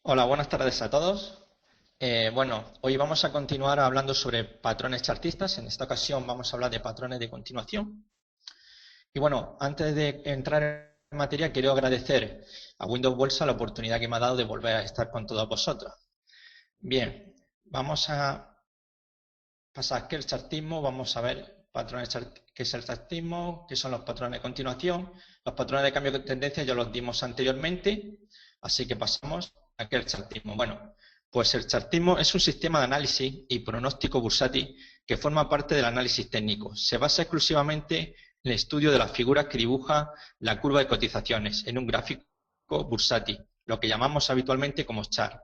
Hola, buenas tardes a todos. Hoy vamos a continuar hablando sobre patrones chartistas. En esta ocasión vamos a hablar de patrones de continuación. Y bueno, antes de entrar en materia, quiero agradecer a Windows Bolsa la oportunidad que me ha dado de volver a estar con todos vosotros. Bien, vamos a pasar aquí el chartismo, vamos a ver patrones qué es el chartismo, qué son los patrones de continuación. Los patrones de cambio de tendencia ya los dimos anteriormente, así que pasamos aquí al chartismo. Bueno, pues el chartismo es un sistema de análisis y pronóstico bursátil que forma parte del análisis técnico. Se basa exclusivamente en el estudio de las figuras que dibuja la curva de cotizaciones en un gráfico bursátil, lo que llamamos habitualmente como chart.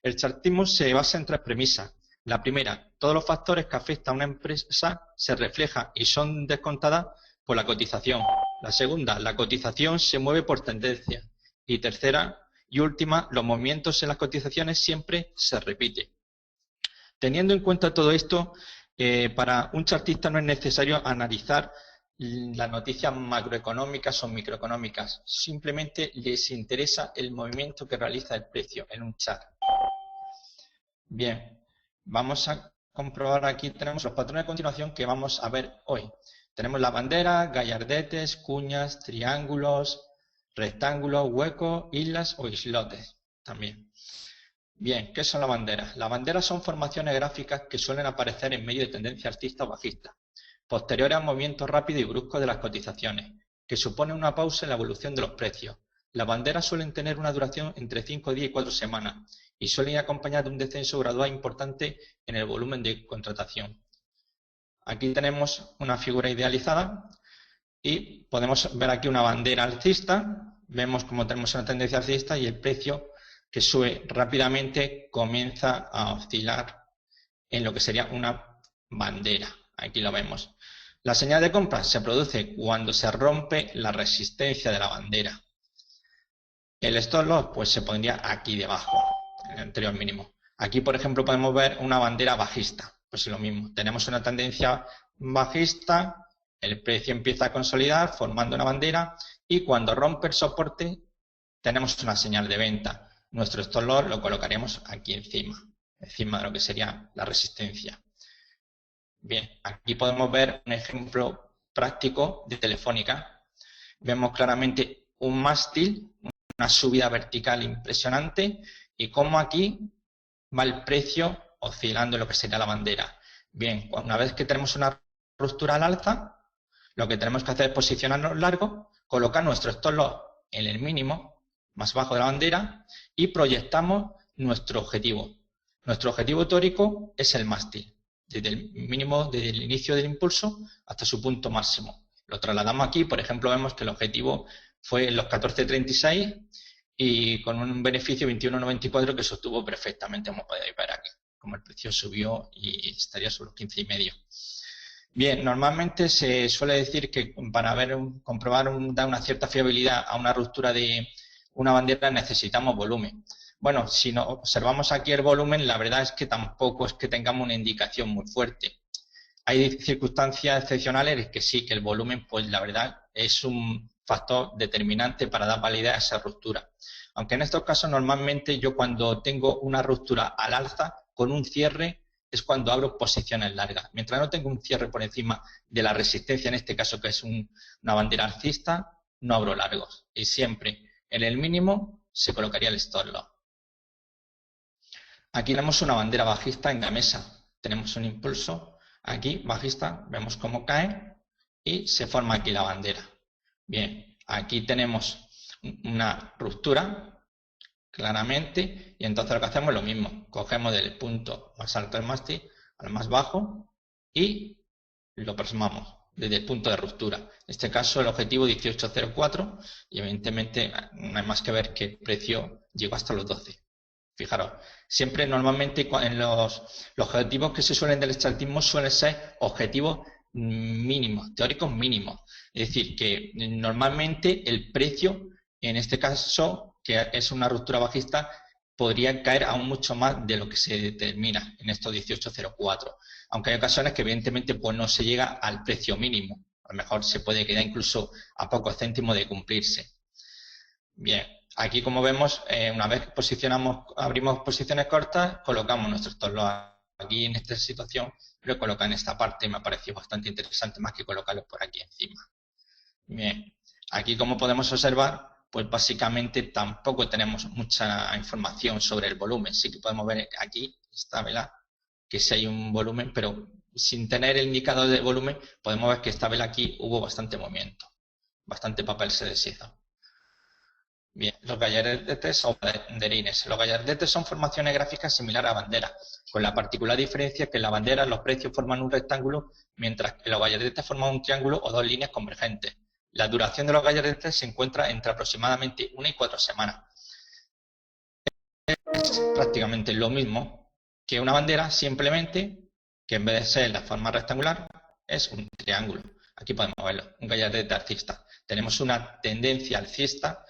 El chartismo se basa en tres premisas. La primera, todos los factores que afectan a una empresa se reflejan y son descontadas por la cotización. La segunda, la cotización se mueve por tendencia. Y tercera y última, los movimientos en las cotizaciones siempre se repiten. Teniendo en cuenta todo esto, para un chartista no es necesario analizar las noticias macroeconómicas o microeconómicas. Simplemente les interesa el movimiento que realiza el precio en un chart. Bien, vamos a comprobar aquí, tenemos los patrones de continuación que vamos a ver hoy. Tenemos la bandera, gallardetes, cuñas, triángulos, rectángulos, huecos, islas o islotes también. Bien, ¿qué son las banderas? Las banderas son formaciones gráficas que suelen aparecer en medio de tendencia alcista o bajista, posteriores a movimientos rápidos y bruscos de las cotizaciones, que suponen una pausa en la evolución de los precios. Las banderas suelen tener una duración entre 5 días y 4 semanas y suelen ir acompañadas de un descenso gradual importante en el volumen de contratación. Aquí tenemos una figura idealizada y podemos ver aquí una bandera alcista. Vemos como tenemos una tendencia alcista y el precio que sube rápidamente comienza a oscilar en lo que sería una bandera. Aquí lo vemos. La señal de compra se produce cuando se rompe la resistencia de la bandera. El stop loss pues se pondría aquí debajo, en el anterior mínimo. Aquí, por ejemplo, podemos ver una bandera bajista. Pues lo mismo, tenemos una tendencia bajista, el precio empieza a consolidar formando una bandera y cuando rompe el soporte tenemos una señal de venta. Nuestro stop loss lo colocaríamos aquí encima de lo que sería la resistencia. Bien, aquí podemos ver un ejemplo práctico de Telefónica. Vemos claramente un mástil, una subida vertical impresionante y cómo aquí va el precio oscilando en lo que sería la bandera. Bien, una vez que tenemos una ruptura al alza, lo que tenemos que hacer es posicionarnos largo, colocar nuestro stop loss en el mínimo más bajo de la bandera y proyectamos nuestro objetivo. Nuestro objetivo teórico es el mástil, desde el mínimo, desde el inicio del impulso hasta su punto máximo. Lo trasladamos aquí, por ejemplo, vemos que el objetivo fue en los 14.36 y con un beneficio 21.94 que se obtuvo perfectamente, como podéis ver aquí, como el precio subió y estaría sobre los 15,5. Bien, normalmente se suele decir que para comprobar dar una cierta fiabilidad a una ruptura de una bandera necesitamos volumen. Bueno, si no observamos aquí el volumen, la verdad es que tampoco es que tengamos una indicación muy fuerte. Hay circunstancias excepcionales que sí, que el volumen, pues la verdad, es un factor determinante para dar validez a esa ruptura. Aunque en estos casos normalmente yo cuando tengo una ruptura al alza con un cierre es cuando abro posiciones largas. Mientras no tengo un cierre por encima de la resistencia, en este caso que es una bandera alcista, no abro largos. Y siempre en el mínimo se colocaría el stop loss. Aquí tenemos una bandera bajista en la mesa. Tenemos un impulso aquí bajista, vemos cómo cae y se forma aquí la bandera. Bien, aquí tenemos una ruptura claramente y entonces lo que hacemos es lo mismo. Cogemos del punto más alto del mástil al más bajo y lo plasmamos desde el punto de ruptura. En este caso el objetivo 18.04 y evidentemente no hay más que ver que el precio llegó hasta los 12. Fijaros, siempre normalmente en los objetivos que se suelen del chartismo suelen ser objetivos mínimos, teóricos mínimos. Es decir, que normalmente el precio, en este caso, que es una ruptura bajista, podría caer aún mucho más de lo que se determina en estos 18.04. Aunque hay ocasiones que evidentemente pues no se llega al precio mínimo. A lo mejor se puede quedar incluso a pocos céntimos de cumplirse. Bien, aquí como vemos, una vez que abrimos posiciones cortas, colocamos nuestro stop loss. Aquí en esta situación lo coloca en esta parte y me ha parecido bastante interesante más que colocarlo por aquí encima. Bien, aquí como podemos observar, pues básicamente tampoco tenemos mucha información sobre el volumen. Sí que podemos ver aquí esta vela que sí hay un volumen, pero sin tener el indicador de volumen podemos ver que esta vela aquí hubo bastante movimiento, bastante papel se deshizo. Bien, los gallardetes o banderines. Los gallardetes son formaciones gráficas similares a banderas, con la particular diferencia que en la bandera los precios forman un rectángulo, mientras que los gallardetes forman un triángulo o dos líneas convergentes. La duración de los gallardetes se encuentra entre aproximadamente 1 y 4 semanas. Es prácticamente lo mismo que una bandera, simplemente que en vez de ser la forma rectangular, es un triángulo. Aquí podemos verlo, un gallardete alcista. Tenemos una tendencia alcista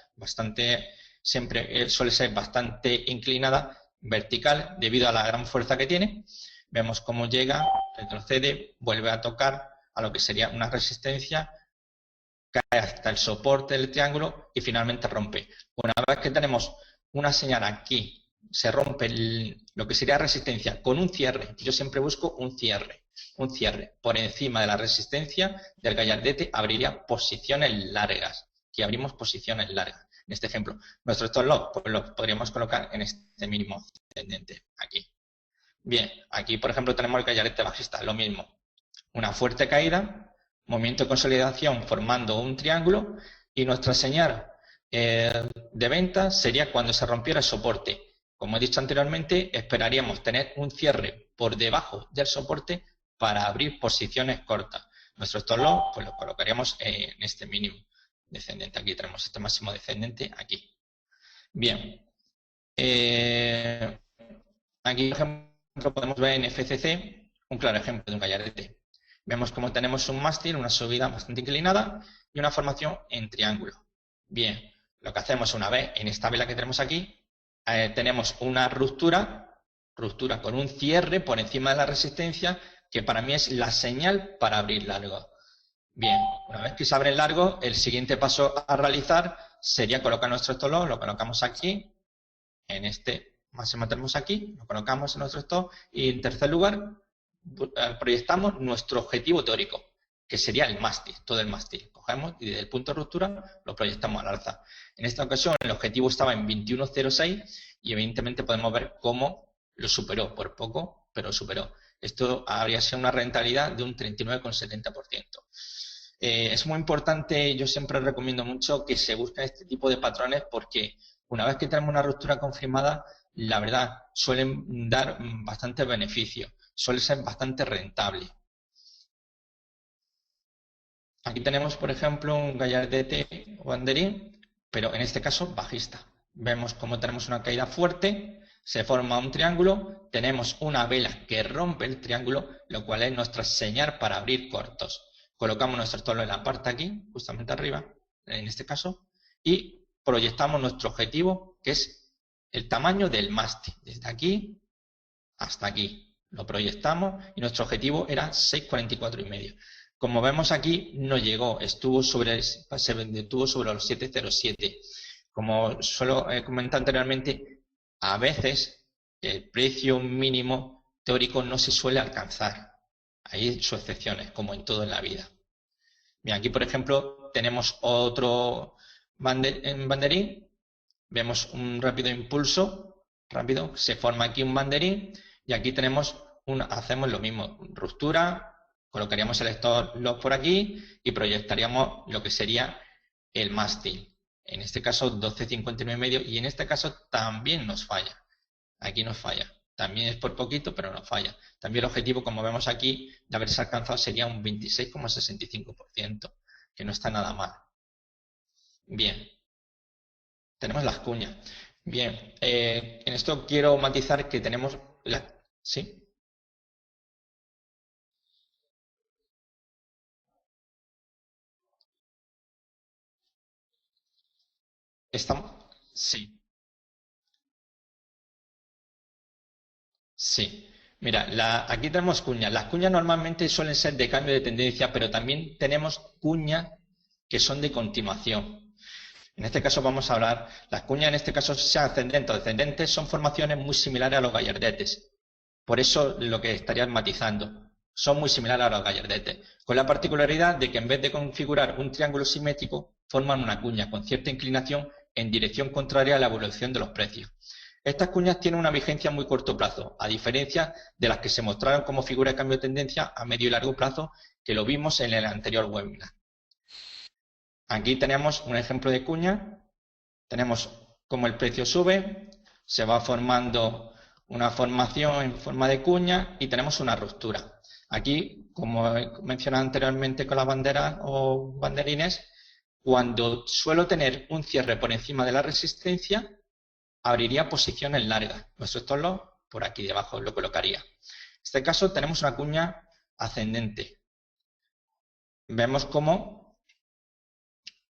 siempre suele ser bastante inclinada, vertical, debido a la gran fuerza que tiene. Vemos cómo llega, retrocede, vuelve a tocar a lo que sería una resistencia, cae hasta el soporte del triángulo y finalmente rompe. Una vez que tenemos una señal aquí, se rompe lo que sería resistencia con un cierre. Yo siempre busco un cierre por encima de la resistencia del gallardete, abriría posiciones largas. Aquí abrimos posiciones largas. En este ejemplo, nuestro stop loss pues lo podríamos colocar en este mínimo ascendente aquí. Bien, aquí por ejemplo tenemos el gallardete bajista, lo mismo. Una fuerte caída, movimiento de consolidación formando un triángulo y nuestra señal de venta sería cuando se rompiera el soporte. Como he dicho anteriormente, esperaríamos tener un cierre por debajo del soporte para abrir posiciones cortas. Nuestro stop loss pues lo colocaríamos en este mínimo descendente. Aquí tenemos este máximo descendente aquí. Bien. Aquí, por ejemplo, podemos ver en FCC un claro ejemplo de un gallardete. Vemos como tenemos un mástil, una subida bastante inclinada y una formación en triángulo. Bien, lo que hacemos una vez en esta vela que tenemos aquí, tenemos una ruptura con un cierre por encima de la resistencia, que para mí es la señal para abrir largo. Bien, una vez que se abre largo, el siguiente paso a realizar sería colocar nuestro stop loss, lo colocamos aquí, en este máximo tenemos aquí, lo colocamos en nuestro stop y en tercer lugar proyectamos nuestro objetivo teórico, que sería el mástil, todo el mástil. Cogemos y desde el punto de ruptura lo proyectamos al alza. En esta ocasión el objetivo estaba en 21.06 y evidentemente podemos ver cómo lo superó, por poco, pero lo superó. Esto habría sido una rentabilidad de un 39,70%. Es muy importante, yo siempre recomiendo mucho que se busque este tipo de patrones porque una vez que tenemos una ruptura confirmada, la verdad, suelen dar bastantes beneficios, suele ser bastante rentable. Aquí tenemos, por ejemplo, un gallardete o banderín, pero en este caso bajista. Vemos cómo tenemos una caída fuerte, se forma un triángulo, tenemos una vela que rompe el triángulo, lo cual es nuestra señal para abrir cortos. Colocamos nuestro stop loss en la parte aquí, justamente arriba, en este caso, y proyectamos nuestro objetivo, que es el tamaño del mástil, desde aquí hasta aquí. Lo proyectamos y nuestro objetivo era 6,44,5. Como vemos aquí, no llegó, se detuvo sobre los 7,07. Como suelo comentar anteriormente, a veces el precio mínimo teórico no se suele alcanzar. Hay sus excepciones, como en todo en la vida. Bien, aquí por ejemplo tenemos otro banderín. Vemos un rápido impulso, rápido, se forma aquí un banderín y aquí hacemos lo mismo, ruptura, colocaríamos el stop loss por aquí y proyectaríamos lo que sería el mástil. En este caso 12,59,5 y en este caso también nos falla. Aquí nos falla. También es por poquito, pero no falla. También el objetivo, como vemos aquí, de haberse alcanzado sería un 26,65%, que no está nada mal. Bien. Tenemos las cuñas. Bien, en esto quiero matizar que tenemos ¿sí? ¿Estamos? Sí, sí. Mira, aquí tenemos cuñas. Las cuñas normalmente suelen ser de cambio de tendencia, pero también tenemos cuñas que son de continuación. En este caso vamos a hablar, las cuñas en este caso sean ascendentes o descendentes, son formaciones muy similares a los gallardetes. Por eso lo que estarías matizando, son muy similares a los gallardetes, con la particularidad de que en vez de configurar un triángulo simétrico, forman una cuña con cierta inclinación en dirección contraria a la evolución de los precios. Estas cuñas tienen una vigencia a muy corto plazo, a diferencia de las que se mostraron como figura de cambio de tendencia a medio y largo plazo, que lo vimos en el anterior webinar. Aquí tenemos un ejemplo de cuña, tenemos cómo el precio sube, se va formando una formación en forma de cuña y tenemos una ruptura. Aquí, como he mencionado anteriormente con las banderas o banderines, cuando suelo tener un cierre por encima de la resistencia, abriría posiciones largas. Nuestro stop loss por aquí debajo lo colocaría. En este caso tenemos una cuña ascendente. Vemos cómo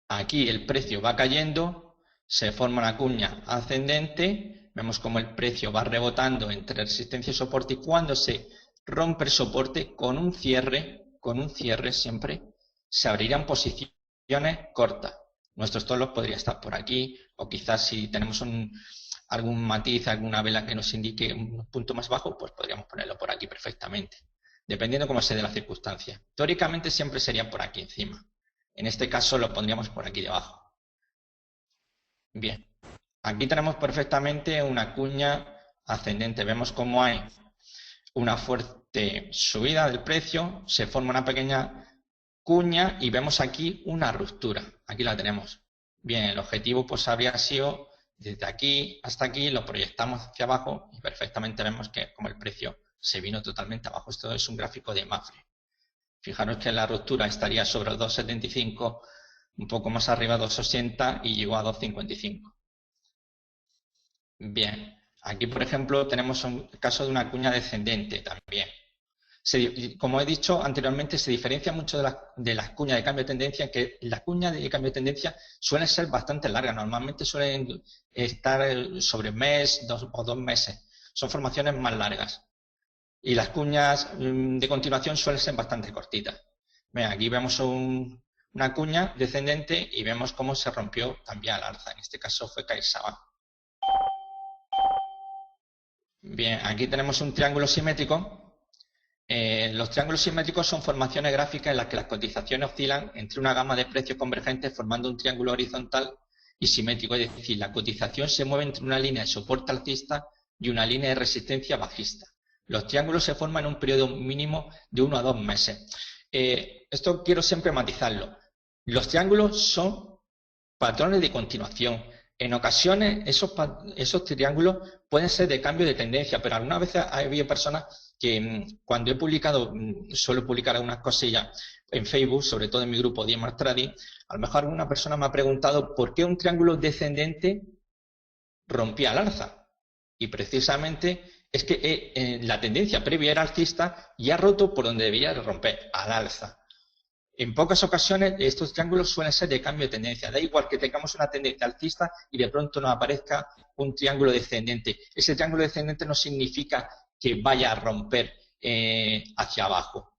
aquí el precio va cayendo, se forma una cuña ascendente, vemos cómo el precio va rebotando entre resistencia y soporte y cuando se rompe el soporte con un cierre siempre, se abrirían posiciones cortas. Nuestro stop loss podría estar por aquí o quizás si tenemos algún matiz, alguna vela que nos indique un punto más bajo, pues podríamos ponerlo por aquí perfectamente, dependiendo cómo se dé la circunstancia. Teóricamente siempre sería por aquí encima. En este caso lo pondríamos por aquí debajo. Bien, aquí tenemos perfectamente una cuña ascendente. Vemos cómo hay una fuerte subida del precio, se forma una pequeña cuña y vemos aquí una ruptura. Aquí la tenemos. Bien, el objetivo pues habría sido desde aquí hasta aquí, lo proyectamos hacia abajo y perfectamente vemos que como el precio se vino totalmente abajo. Esto es un gráfico de Mafre. Fijaros que la ruptura estaría sobre los 2,75, un poco más arriba 2,80 y llegó a 2,55. Bien, aquí por ejemplo tenemos un caso de una cuña descendente también. Como he dicho anteriormente, se diferencia mucho de las cuñas de cambio de tendencia, que las cuñas de cambio de tendencia suelen ser bastante largas, normalmente suelen estar sobre un mes o 2 meses, son formaciones más largas. Y las cuñas de continuación suelen ser bastante cortitas. Bien, aquí vemos una cuña descendente y vemos cómo se rompió también al alza, en este caso fue CaixaBank. Bien, aquí tenemos un triángulo simétrico. Los triángulos simétricos son formaciones gráficas en las que las cotizaciones oscilan entre una gama de precios convergentes formando un triángulo horizontal y simétrico, es decir, la cotización se mueve entre una línea de soporte alcista y una línea de resistencia bajista. Los triángulos se forman en un periodo mínimo de 1 a 2 meses. Esto quiero siempre matizarlo. Los triángulos son patrones de continuación. En ocasiones esos triángulos pueden ser de cambio de tendencia, pero algunas veces ha habido personas que cuando he publicado, suelo publicar algunas cosillas en Facebook, sobre todo en mi grupo DMart Trading, a lo mejor alguna persona me ha preguntado por qué un triángulo descendente rompía al alza. Y precisamente es que la tendencia previa era alcista y ha roto por donde debía romper, al alza. En pocas ocasiones estos triángulos suelen ser de cambio de tendencia. Da igual que tengamos una tendencia alcista y de pronto nos aparezca un triángulo descendente. Ese triángulo descendente no significa que vaya a romper hacia abajo,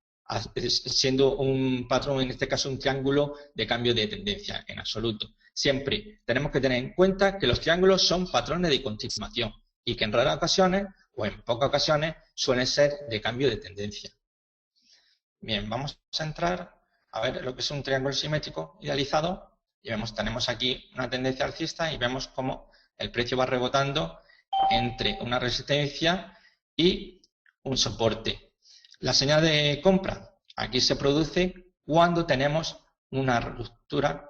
siendo un patrón, en este caso un triángulo de cambio de tendencia en absoluto. Siempre tenemos que tener en cuenta que los triángulos son patrones de continuación y que en raras ocasiones o en pocas ocasiones suelen ser de cambio de tendencia. Bien, vamos a entrar a ver lo que es un triángulo simétrico idealizado y tenemos aquí una tendencia alcista y vemos cómo el precio va rebotando entre una resistencia y un soporte. La señal de compra aquí se produce cuando tenemos una ruptura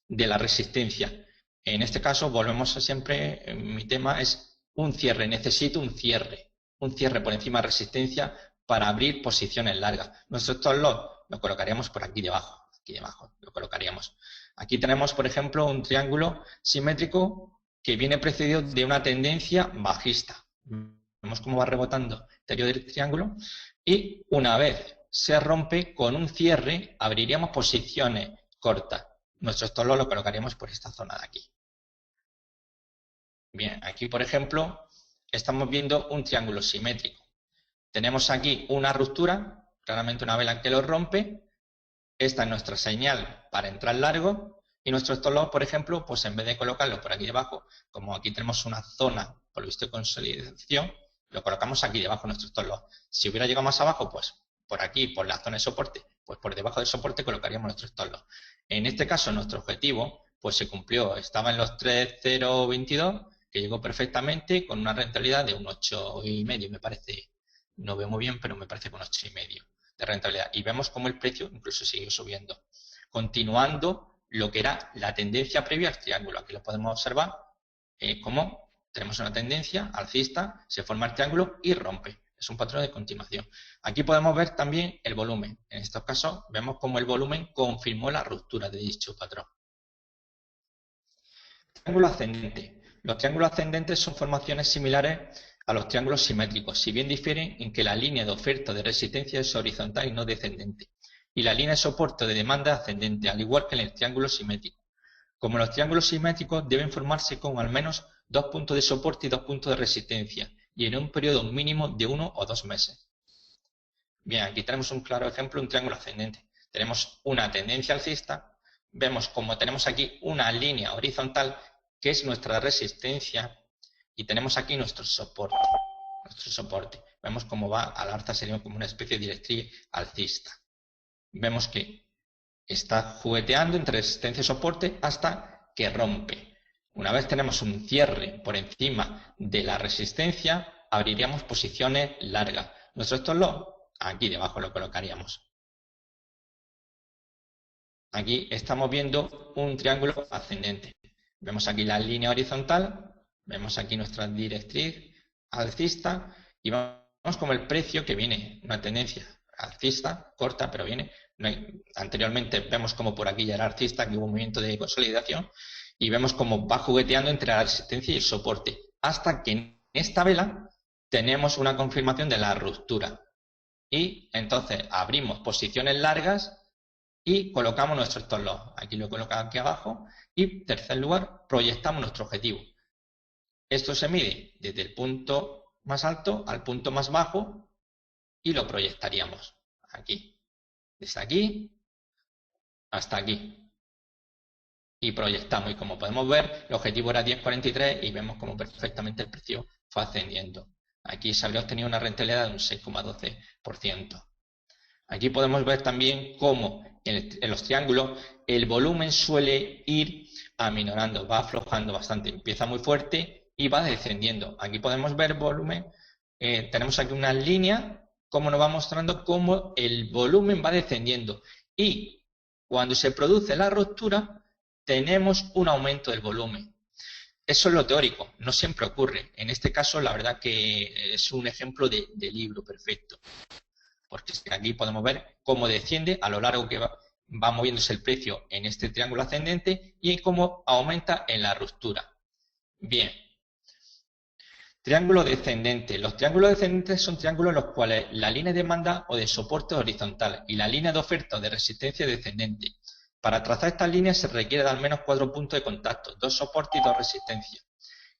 de la resistencia. En este caso volvemos a siempre, mi tema es un cierre, necesito un cierre por encima de resistencia para abrir posiciones largas. Nuestro stop loss lo colocaríamos por aquí debajo lo colocaríamos. Aquí tenemos, por ejemplo, un triángulo simétrico que viene precedido de una tendencia bajista. Vemos cómo va rebotando el interior del triángulo y una vez se rompe con un cierre, abriríamos posiciones cortas. Nuestro stop loss lo colocaríamos por esta zona de aquí. Bien, aquí, por ejemplo, estamos viendo un triángulo simétrico. Tenemos aquí una ruptura, claramente una vela que lo rompe. Esta es nuestra señal para entrar largo Y nuestro stop loss, por ejemplo, pues en vez de colocarlo por aquí debajo, como aquí tenemos una zona, por lo visto, de consolidación, lo colocamos aquí debajo de nuestro stop loss. Si hubiera llegado más abajo, pues por aquí, por la zona de soporte, pues por debajo del soporte colocaríamos nuestro stop loss. En este caso, nuestro objetivo, pues se cumplió. Estaba en los 3,022, que llegó perfectamente con una rentabilidad de un 8,5, me parece. No veo muy bien, pero me parece con 8,5 de rentabilidad. Y vemos cómo el precio incluso siguió subiendo, continuando lo que era la tendencia previa al triángulo. Aquí lo podemos observar como tenemos una tendencia alcista, se forma el triángulo y rompe. Es un patrón de continuación. Aquí podemos ver también el volumen. En estos casos vemos cómo el volumen confirmó la ruptura de dicho patrón. Triángulo ascendente. Los triángulos ascendentes son formaciones similares a los triángulos simétricos, si bien difieren en que la línea de oferta de resistencia es horizontal y no descendente, y la línea de soporte de demanda ascendente, al igual que en el triángulo simétrico. Como los triángulos simétricos deben formarse con al menos 2 puntos de soporte y 2 puntos de resistencia, y en un periodo mínimo de 1 o 2 meses. Bien, aquí tenemos un claro ejemplo, un triángulo ascendente. Tenemos una tendencia alcista, vemos como tenemos aquí una línea horizontal, que es nuestra resistencia, y tenemos aquí nuestro soporte. Vemos cómo va al alza, sería como una especie de directriz alcista. Vemos que está jugueteando entre resistencia y soporte hasta que rompe. Una vez tenemos un cierre por encima de la resistencia, abriríamos posiciones largas. Nuestro stop loss, aquí debajo lo colocaríamos. Aquí estamos viendo un triángulo ascendente. Vemos aquí la línea horizontal, vemos aquí nuestra directriz alcista y vemos como el precio que viene, una tendencia alcista, corta, pero viene. Anteriormente vemos como por aquí ya era alcista, que hubo un movimiento de consolidación, y vemos como va jugueteando entre la resistencia y el soporte, hasta que en esta vela tenemos una confirmación de la ruptura. Y entonces abrimos posiciones largas y colocamos nuestro stop loss. Aquí lo he colocado aquí abajo. Y en tercer lugar, proyectamos nuestro objetivo. Esto se mide desde el punto más alto al punto más bajo y lo proyectaríamos aquí. Desde aquí hasta aquí. Y proyectamos. Y como podemos ver, el objetivo era 10,43 y vemos como perfectamente el precio fue ascendiendo. Aquí se habría obtenido una rentabilidad de un 6,12%. Aquí podemos ver también cómo en los triángulos el volumen suele ir aminorando, va aflojando bastante. Empieza muy fuerte y va descendiendo. Aquí podemos ver volumen. Tenemos aquí una línea, como nos va mostrando cómo el volumen va descendiendo. Y cuando se produce la ruptura, tenemos un aumento del volumen. Eso es lo teórico, no siempre ocurre. En este caso, la verdad que es un ejemplo de libro perfecto. Porque aquí podemos ver cómo desciende a lo largo que va moviéndose el precio en este triángulo ascendente y cómo aumenta en la ruptura. Bien. Triángulo descendente. Los triángulos descendentes son triángulos en los cuales la línea de demanda o de soporte es horizontal y la línea de oferta o de resistencia es descendente. Para trazar estas líneas se requiere de al menos 4 puntos de contacto, 2 soportes y 2 resistencias.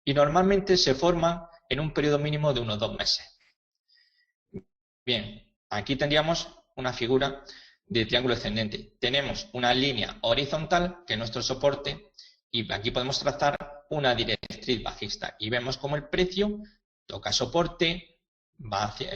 Y normalmente se forman en un periodo mínimo de unos 2 meses. Bien. Aquí tendríamos una figura de triángulo descendente. Tenemos una línea horizontal, que es nuestro soporte, y aquí podemos trazar una directriz bajista. Y vemos como el precio toca soporte, va hacia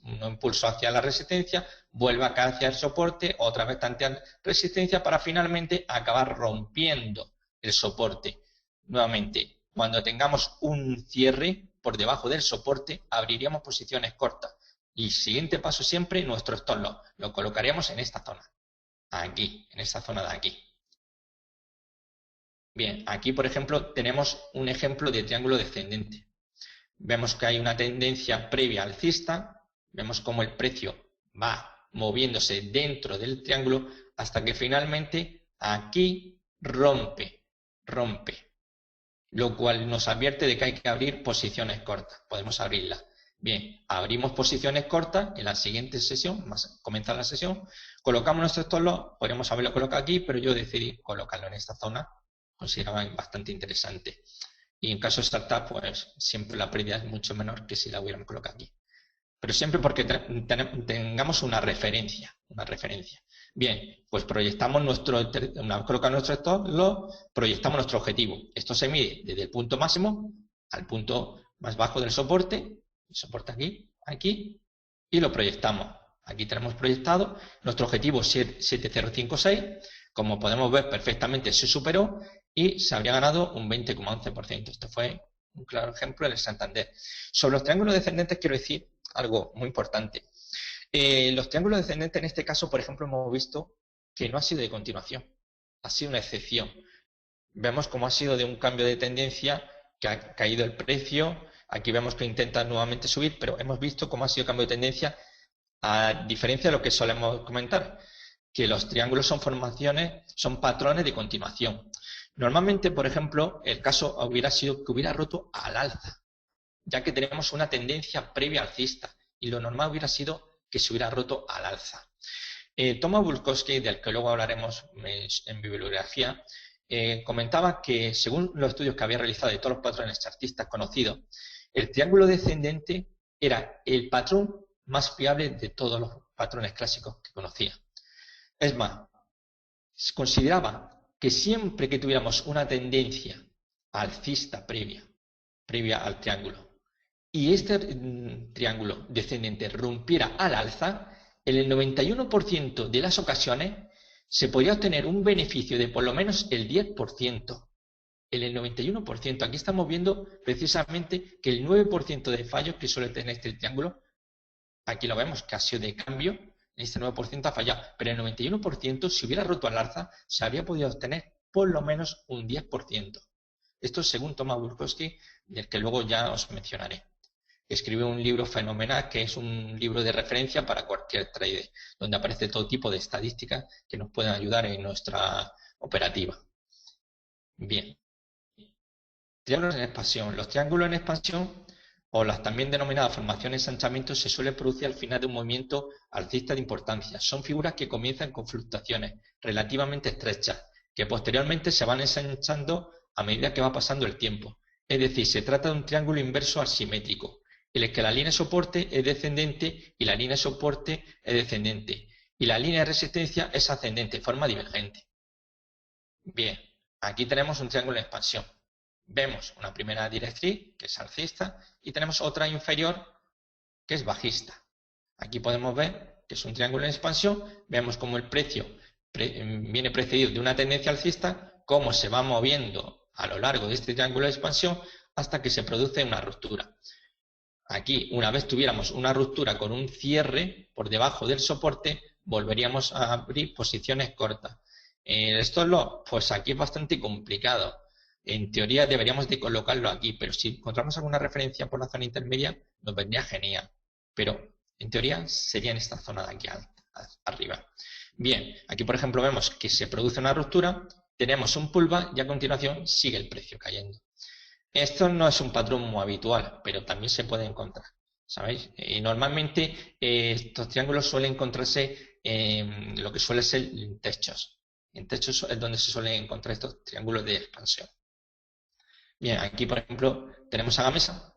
un impulso hacia la resistencia, vuelve acá hacia el soporte, otra vez tantear resistencia para finalmente acabar rompiendo el soporte. Nuevamente, cuando tengamos un cierre por debajo del soporte, abriríamos posiciones cortas. Y siguiente paso siempre, nuestro stop loss. Lo colocaríamos en esta zona. Aquí, en esta zona de aquí. Bien, aquí por ejemplo tenemos un ejemplo de triángulo descendente. Vemos que hay una tendencia previa alcista. Vemos cómo el precio va moviéndose dentro del triángulo hasta que finalmente aquí rompe. Lo cual nos advierte de que hay que abrir posiciones cortas. Podemos abrirlas. Bien, abrimos posiciones cortas en la siguiente sesión, comienza la sesión, colocamos nuestro stop loss, podríamos haberlo colocado aquí, pero yo decidí colocarlo en esta zona, consideraba bastante interesante. Y en caso de startup, pues siempre la pérdida es mucho menor que si la hubiéramos colocado aquí. Pero siempre porque tengamos una referencia. Bien, pues proyectamos una vez colocado nuestro stop loss, proyectamos nuestro objetivo. Esto se mide desde el punto máximo al punto más bajo del soporte, el soporte aquí, y lo proyectamos. Aquí tenemos proyectado nuestro objetivo 7056, como podemos ver perfectamente se superó y se habría ganado un 20,11%. Esto fue un claro ejemplo del Santander. Sobre los triángulos descendentes quiero decir algo muy importante. Los triángulos descendentes en este caso, por ejemplo, hemos visto que no ha sido de continuación, ha sido una excepción. Vemos cómo ha sido de un cambio de tendencia, que ha caído el precio, aquí vemos que intenta nuevamente subir, pero hemos visto cómo ha sido cambio de tendencia, a diferencia de lo que solemos comentar, que los triángulos son formaciones, son patrones de continuación. Normalmente, por ejemplo, el caso hubiera sido que hubiera roto al alza, ya que tenemos una tendencia previa alcista, y lo normal hubiera sido que se hubiera roto al alza. Thomas Bulkowski, del que luego hablaremos en bibliografía, comentaba que según los estudios que había realizado de todos los patrones chartistas conocidos, el triángulo descendente era el patrón más fiable de todos los patrones clásicos que conocía. Es más, se consideraba que siempre que tuviéramos una tendencia alcista previa al triángulo, y este triángulo descendente rompiera al alza, en el 91% de las ocasiones se podría obtener un beneficio de por lo menos el 10%. En el 91%. Aquí estamos viendo precisamente que el 9% de fallos que suele tener este triángulo, aquí lo vemos que ha sido de cambio, este 9% ha fallado, pero el 91% si hubiera roto al alza se habría podido obtener por lo menos un 10%. Esto es según Thomas Bulkowski, del que luego ya os mencionaré. Escribe un libro fenomenal que es un libro de referencia para cualquier trader, donde aparece todo tipo de estadísticas que nos pueden ayudar en nuestra operativa. Bien. Triángulos en expansión. Los triángulos en expansión, o las también denominadas formaciones de ensanchamiento, se suele producir al final de un movimiento alcista de importancia. Son figuras que comienzan con fluctuaciones relativamente estrechas, que posteriormente se van ensanchando a medida que va pasando el tiempo. Es decir, se trata de un triángulo inverso asimétrico, en el que la línea de soporte es descendente y la línea de soporte es descendente, y la línea de resistencia es ascendente, de forma divergente. Bien, aquí tenemos un triángulo en expansión. Vemos una primera directriz, que es alcista, y tenemos otra inferior, que es bajista. Aquí podemos ver que es un triángulo en expansión, vemos cómo el precio viene precedido de una tendencia alcista, cómo se va moviendo a lo largo de este triángulo de expansión hasta que se produce una ruptura. Aquí, una vez tuviéramos una ruptura con un cierre por debajo del soporte, volveríamos a abrir posiciones cortas. El stop loss, pues aquí es bastante complicado. En teoría deberíamos de colocarlo aquí, pero si encontramos alguna referencia por la zona intermedia, nos vendría genial. Pero en teoría sería en esta zona de aquí arriba. Bien, aquí por ejemplo vemos que se produce una ruptura, tenemos un pullback y a continuación sigue el precio cayendo. Esto no es un patrón muy habitual, pero también se puede encontrar, ¿sabéis? Normalmente estos triángulos suelen encontrarse en lo que suele ser en techos. En techos es donde se suelen encontrar estos triángulos de expansión. Bien, aquí por ejemplo tenemos a Gamesa,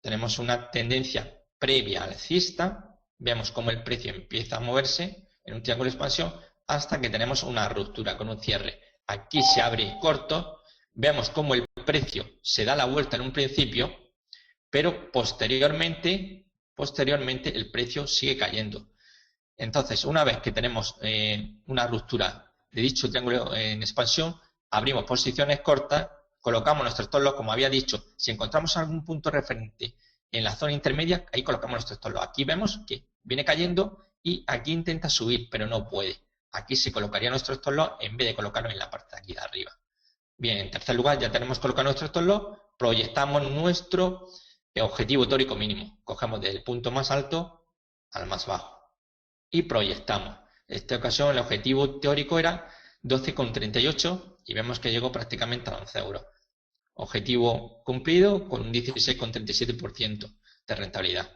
tenemos una tendencia previa alcista, vemos cómo el precio empieza a moverse en un triángulo de expansión hasta que tenemos una ruptura con un cierre. Aquí se abre corto, vemos cómo el precio se da la vuelta en un principio, pero posteriormente el precio sigue cayendo. Entonces, una vez que tenemos una ruptura de dicho triángulo en expansión, abrimos posiciones cortas, colocamos nuestro stop loss, como había dicho, si encontramos algún punto referente en la zona intermedia, ahí colocamos nuestro stop loss. Aquí vemos que viene cayendo y aquí intenta subir, pero no puede. Aquí se colocaría nuestro stop loss en vez de colocarlo en la parte de aquí de arriba. Bien, en tercer lugar ya tenemos colocado nuestro stop loss, proyectamos nuestro objetivo teórico mínimo. Cogemos del punto más alto al más bajo y proyectamos. En esta ocasión el objetivo teórico era 12,38 y vemos que llegó prácticamente a 11 euros. Objetivo cumplido con un 16,37% de rentabilidad.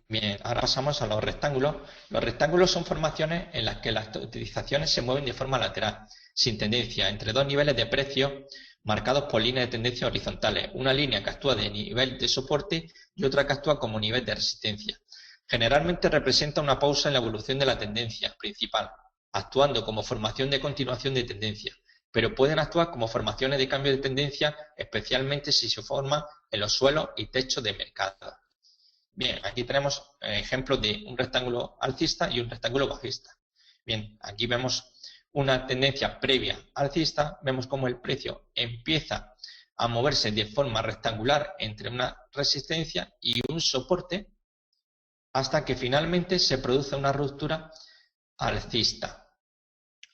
Bien, ahora pasamos a los rectángulos. Los rectángulos son formaciones en las que las cotizaciones se mueven de forma lateral, sin tendencia, entre dos niveles de precio marcados por líneas de tendencia horizontales. Una línea que actúa de nivel de soporte y otra que actúa como nivel de resistencia. Generalmente representa una pausa en la evolución de la tendencia principal, actuando como formación de continuación de tendencia, pero pueden actuar como formaciones de cambio de tendencia, especialmente si se forman en los suelos y techos de mercado. Bien, aquí tenemos ejemplos de un rectángulo alcista y un rectángulo bajista. Bien, aquí vemos una tendencia previa alcista, vemos cómo el precio empieza a moverse de forma rectangular entre una resistencia y un soporte hasta que finalmente se produce una ruptura alcista.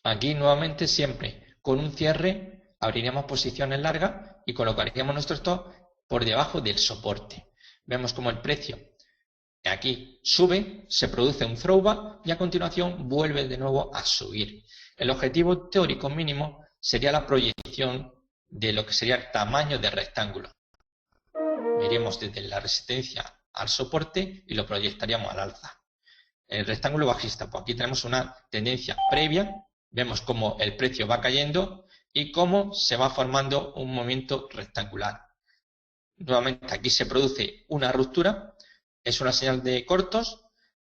Aquí nuevamente siempre con un cierre abriríamos posiciones largas y colocaríamos nuestro stop por debajo del soporte. Vemos como el precio aquí sube, se produce un throwback y a continuación vuelve de nuevo a subir. El objetivo teórico mínimo sería la proyección de lo que sería el tamaño del rectángulo. Iríamos desde la resistencia al soporte y lo proyectaríamos al alza. El rectángulo bajista, pues aquí tenemos una tendencia previa, vemos cómo el precio va cayendo y cómo se va formando un movimiento rectangular. Nuevamente aquí se produce una ruptura, es una señal de cortos,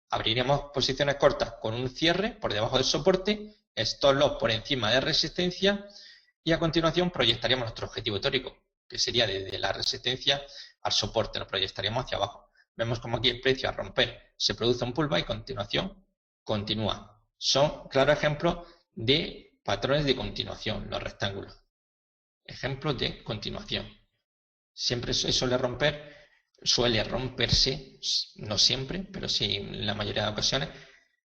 abriríamos posiciones cortas con un cierre por debajo del soporte, stop loss por encima de resistencia y a continuación proyectaríamos nuestro objetivo teórico, que sería desde la resistencia al soporte, lo proyectaríamos hacia abajo. Vemos como aquí el precio al romper se produce un pullback y a continuación continúa. Son claros ejemplos de patrones de continuación, los rectángulos. Ejemplos de continuación. Siempre suele romperse, no siempre, pero sí en la mayoría de ocasiones,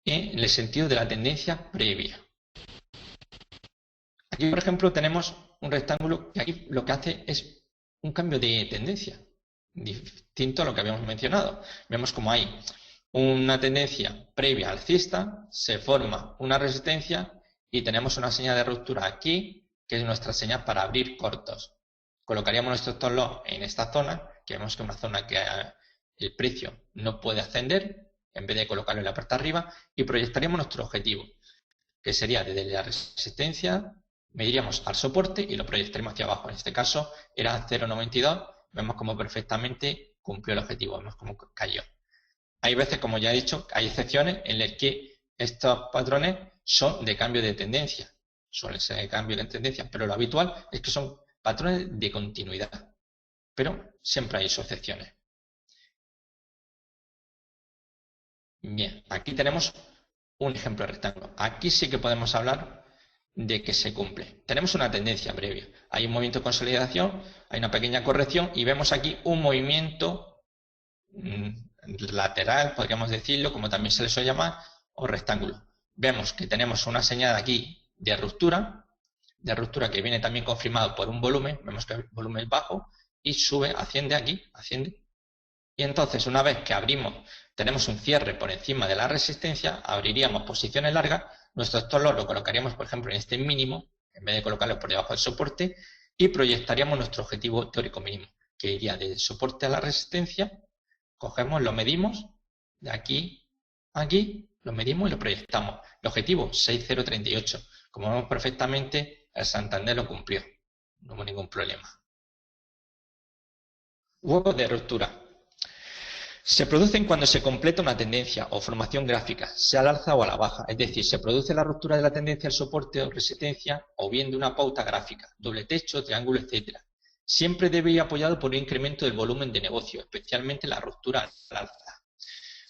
en el sentido de la tendencia previa. Aquí, por ejemplo, tenemos un rectángulo que aquí lo que hace es un cambio de tendencia, distinto a lo que habíamos mencionado. Vemos como hay una tendencia previa alcista, se forma una resistencia y tenemos una señal de ruptura aquí, que es nuestra señal para abrir cortos. Colocaríamos nuestro stop loss en esta zona, que vemos que es una zona que el precio no puede ascender, en vez de colocarlo en la parte de arriba, y proyectaríamos nuestro objetivo, que sería desde la resistencia, mediríamos al soporte y lo proyectaríamos hacia abajo. En este caso era 0,92, vemos como perfectamente cumplió el objetivo, vemos cómo cayó. Hay veces, como ya he dicho, hay excepciones en las que estos patrones son de cambio de tendencia, suelen ser de cambio de tendencia, pero lo habitual es que son patrones de continuidad, pero siempre hay sus excepciones. Bien, aquí tenemos un ejemplo de rectángulo. Aquí sí que podemos hablar de que se cumple. Tenemos una tendencia previa. Hay un movimiento de consolidación, hay una pequeña corrección y vemos aquí un movimiento lateral, podríamos decirlo, como también se le suele llamar, o rectángulo. Vemos que tenemos una señal aquí de ruptura que viene también confirmado por un volumen, vemos que el volumen es bajo y sube, asciende aquí, asciende. Y entonces una vez que abrimos, tenemos un cierre por encima de la resistencia, abriríamos posiciones largas, nuestro stop loss lo colocaríamos, por ejemplo, en este mínimo, en vez de colocarlo por debajo del soporte, y proyectaríamos nuestro objetivo teórico mínimo, que iría del soporte a la resistencia, cogemos, lo medimos, de aquí a aquí, lo medimos y lo proyectamos. El objetivo, 6,038. Como vemos perfectamente, el Santander lo cumplió, no hubo ningún problema. Huecos de ruptura. Se producen cuando se completa una tendencia o formación gráfica, sea al alza o a la baja, es decir, se produce la ruptura de la tendencia al soporte o resistencia o bien de una pauta gráfica, doble techo, triángulo, etc. Siempre debe ir apoyado por un incremento del volumen de negocio, especialmente la ruptura al alza.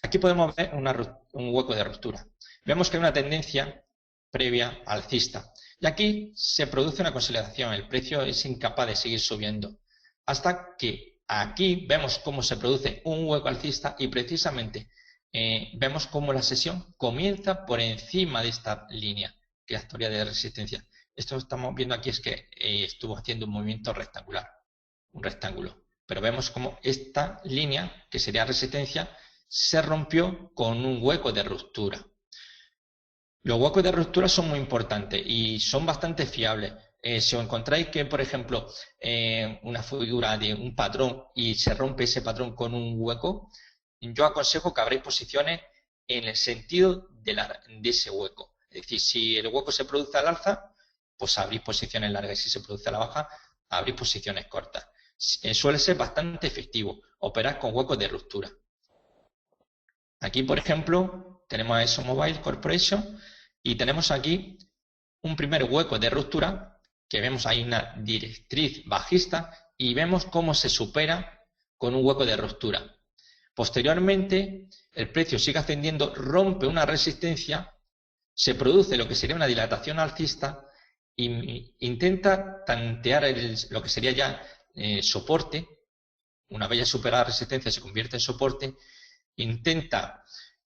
Aquí podemos ver un hueco de ruptura. Vemos que hay una tendencia previa alcista y aquí se produce una consolidación, el precio es incapaz de seguir subiendo hasta que aquí vemos cómo se produce un hueco alcista y precisamente vemos cómo la sesión comienza por encima de esta línea, que es la teoría de resistencia. Esto que estamos viendo aquí es que estuvo haciendo un movimiento rectangular, un rectángulo. Pero vemos cómo esta línea, que sería resistencia, se rompió con un hueco de ruptura. Los huecos de ruptura son muy importantes y son bastante fiables. Si os encontráis que, por ejemplo, una figura de un patrón y se rompe ese patrón con un hueco, yo aconsejo que abráis posiciones en el sentido de ese hueco. Es decir, si el hueco se produce al alza, pues abrís posiciones largas. Si se produce a la baja, abrís posiciones cortas. Suele ser bastante efectivo operar con huecos de ruptura. Aquí, por ejemplo, tenemos a ExxonMobil Corporation y tenemos aquí un primer hueco de ruptura, que vemos ahí una directriz bajista y vemos cómo se supera con un hueco de ruptura. Posteriormente, el precio sigue ascendiendo, rompe una resistencia, se produce lo que sería una dilatación alcista e intenta tantear lo que sería ya soporte. Una vez ya superada la resistencia se convierte en soporte, intenta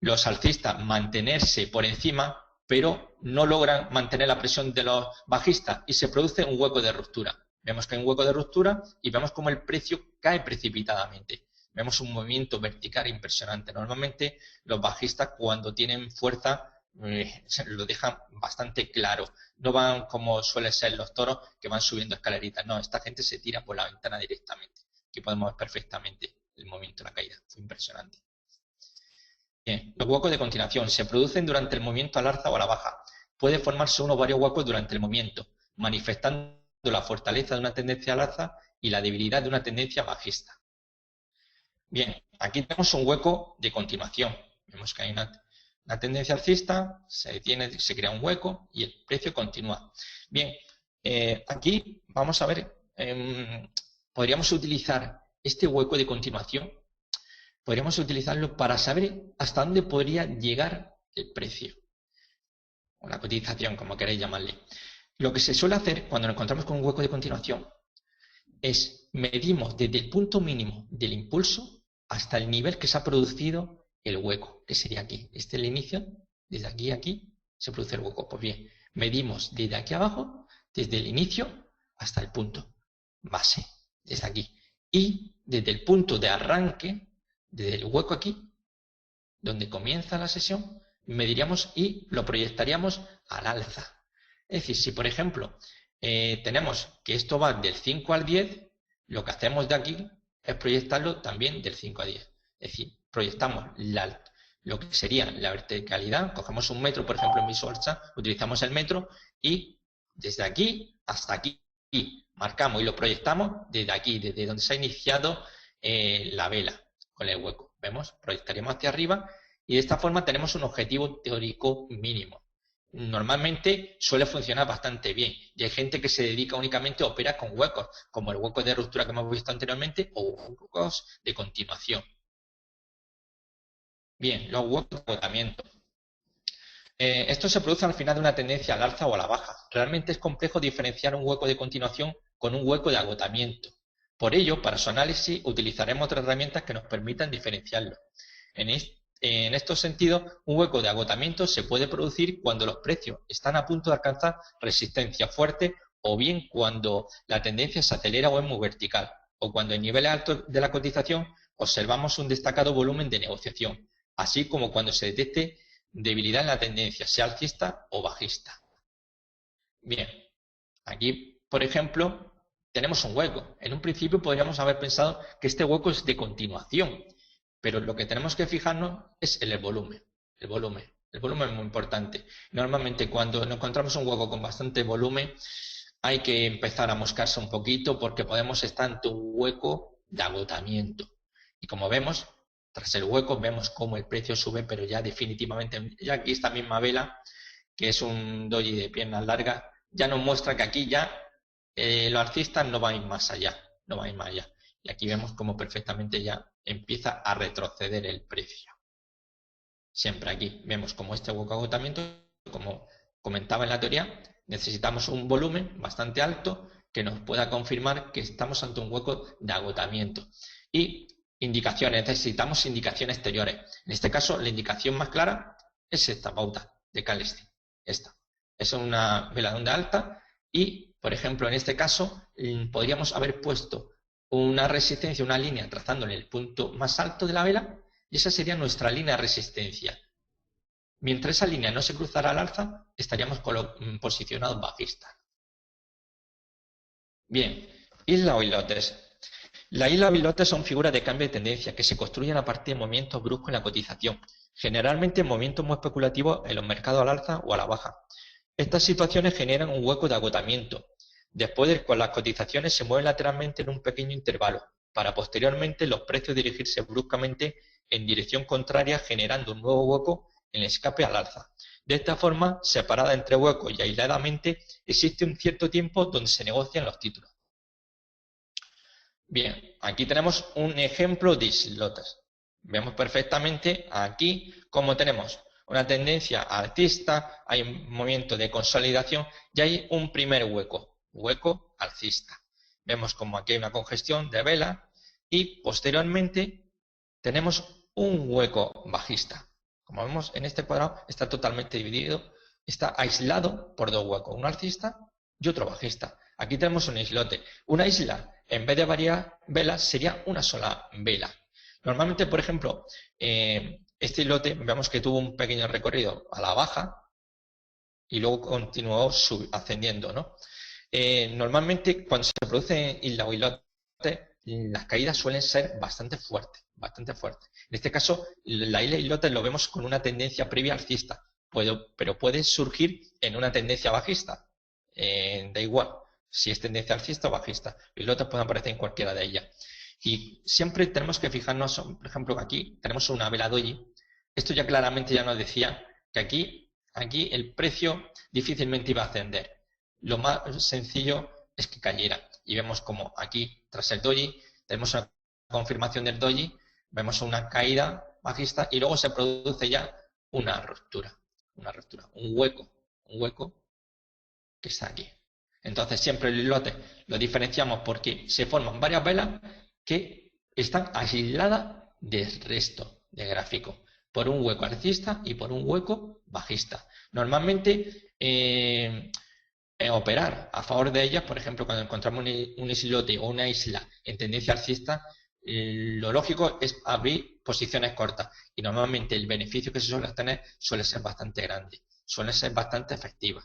los alcistas mantenerse por encima, pero no logran mantener la presión de los bajistas y se produce un hueco de ruptura. Vemos que hay un hueco de ruptura y vemos cómo el precio cae precipitadamente. Vemos un movimiento vertical impresionante. Normalmente los bajistas, cuando tienen fuerza, lo dejan bastante claro. No van como suelen ser los toros, que van subiendo escaleritas. No, esta gente se tira por la ventana directamente. Aquí podemos ver perfectamente el movimiento de la caída. Fue impresionante. Bien, los huecos de continuación se producen durante el movimiento al alza o a la baja. Puede formarse uno o varios huecos durante el movimiento, manifestando la fortaleza de una tendencia al alza y la debilidad de una tendencia bajista. Bien, aquí tenemos un hueco de continuación. Vemos que hay una tendencia alcista, se crea un hueco y el precio continúa. Bien, aquí vamos a ver, podríamos utilizar este hueco de continuación, podríamos utilizarlo para saber hasta dónde podría llegar el precio, o la cotización, como queréis llamarle. Lo que se suele hacer cuando nos encontramos con un hueco de continuación es medimos desde el punto mínimo del impulso hasta el nivel que se ha producido el hueco, que sería aquí. Este es el inicio, desde aquí a aquí se produce el hueco. Pues bien, medimos desde aquí abajo, desde el inicio hasta el punto base, desde aquí. Y desde el punto de arranque, desde el hueco aquí, donde comienza la sesión, mediríamos y lo proyectaríamos al alza. Es decir, si por ejemplo tenemos que esto va del 5 al 10, lo que hacemos de aquí es proyectarlo también del 5 a 10. Es decir, proyectamos lo que sería la verticalidad, cogemos un metro, por ejemplo, en VisualChat, utilizamos el metro y desde aquí hasta aquí marcamos y lo proyectamos desde aquí, desde donde se ha iniciado la vela con el hueco. ¿Vemos? Proyectaríamos hacia arriba y de esta forma tenemos un objetivo teórico mínimo. Normalmente suele funcionar bastante bien y hay gente que se dedica únicamente a operar con huecos, como el hueco de ruptura que hemos visto anteriormente o huecos de continuación. Bien, los huecos de agotamiento. Esto se produce al final de una tendencia al alza o a la baja. Realmente es complejo diferenciar un hueco de continuación con un hueco de agotamiento. Por ello, para su análisis utilizaremos otras herramientas que nos permitan diferenciarlo. En estos sentidos, un hueco de agotamiento se puede producir cuando los precios están a punto de alcanzar resistencia fuerte o bien cuando la tendencia se acelera o es muy vertical, o cuando en niveles altos de la cotización observamos un destacado volumen de negociación, así como cuando se detecte debilidad en la tendencia, sea alcista o bajista. Bien, aquí, por ejemplo, tenemos un hueco. En un principio podríamos haber pensado que este hueco es de continuación, pero lo que tenemos que fijarnos es en el volumen. El volumen es muy importante. Normalmente cuando nos encontramos un hueco con bastante volumen, hay que empezar a moscarse un poquito porque podemos estar ante un hueco de agotamiento. Y como vemos, tras el hueco vemos cómo el precio sube, pero ya definitivamente, ya aquí esta misma vela, que es un doji de piernas largas, ya nos muestra que aquí ya los alcistas no van a ir más allá, no van a ir más allá. Y aquí vemos cómo perfectamente ya empieza a retroceder el precio. Siempre aquí vemos como este hueco de agotamiento, como comentaba en la teoría, necesitamos un volumen bastante alto que nos pueda confirmar que estamos ante un hueco de agotamiento. Y indicaciones, necesitamos indicaciones exteriores. En este caso, la indicación más clara es esta pauta de Candlestick. Esta es una vela de onda alta y, por ejemplo, en este caso podríamos haber puesto una resistencia, una línea trazando en el punto más alto de la vela y esa sería nuestra línea de resistencia. Mientras esa línea no se cruzara al alza, estaríamos posicionados bajistas. Bien, islas o islotes. Las islas o islotes son figuras de cambio de tendencia que se construyen a partir de movimientos bruscos en la cotización, generalmente movimientos muy especulativos en los mercados al alza o a la baja. Estas situaciones generan un hueco de agotamiento, después del cual las cotizaciones se mueven lateralmente en un pequeño intervalo, para posteriormente los precios dirigirse bruscamente en dirección contraria, generando un nuevo hueco en el escape al alza. De esta forma, separada entre huecos y aisladamente, existe un cierto tiempo donde se negocian los títulos. Bien, aquí tenemos un ejemplo de islotes. Vemos perfectamente aquí cómo tenemos una tendencia alcista, hay un movimiento de consolidación y hay un primer hueco alcista. Vemos como aquí hay una congestión de vela y posteriormente tenemos un hueco bajista. Como vemos en este cuadrado está totalmente dividido, está aislado por dos huecos, uno alcista y otro bajista. Aquí tenemos un islote. Una isla, en vez de varias velas, sería una sola vela. Normalmente, por ejemplo, este islote vemos que tuvo un pequeño recorrido a la baja y luego continuó ascendiendo, ¿no? Normalmente, cuando se produce isla o islote, las caídas suelen ser bastante fuertes, bastante fuertes. En este caso, la isla islote lo vemos con una tendencia previa alcista, pero puede surgir en una tendencia bajista. Da igual si es tendencia alcista o bajista. Los islotes pueden aparecer en cualquiera de ellas. Y siempre tenemos que fijarnos, por ejemplo, aquí tenemos una vela doji. Esto ya claramente ya nos decía que aquí el precio difícilmente iba a ascender. Lo más sencillo es que cayera. Y vemos como aquí, tras el doji, tenemos una confirmación del doji, vemos una caída bajista y luego se produce ya una ruptura, un hueco que está aquí. Entonces siempre el islote lo diferenciamos porque se forman varias velas que están aisladas del resto del gráfico, por un hueco alcista y por un hueco bajista. Normalmente operar a favor de ellas, por ejemplo, cuando encontramos un islote o una isla en tendencia alcista, lo lógico es abrir posiciones cortas y normalmente el beneficio que se suele obtener suele ser bastante grande, suele ser bastante efectiva.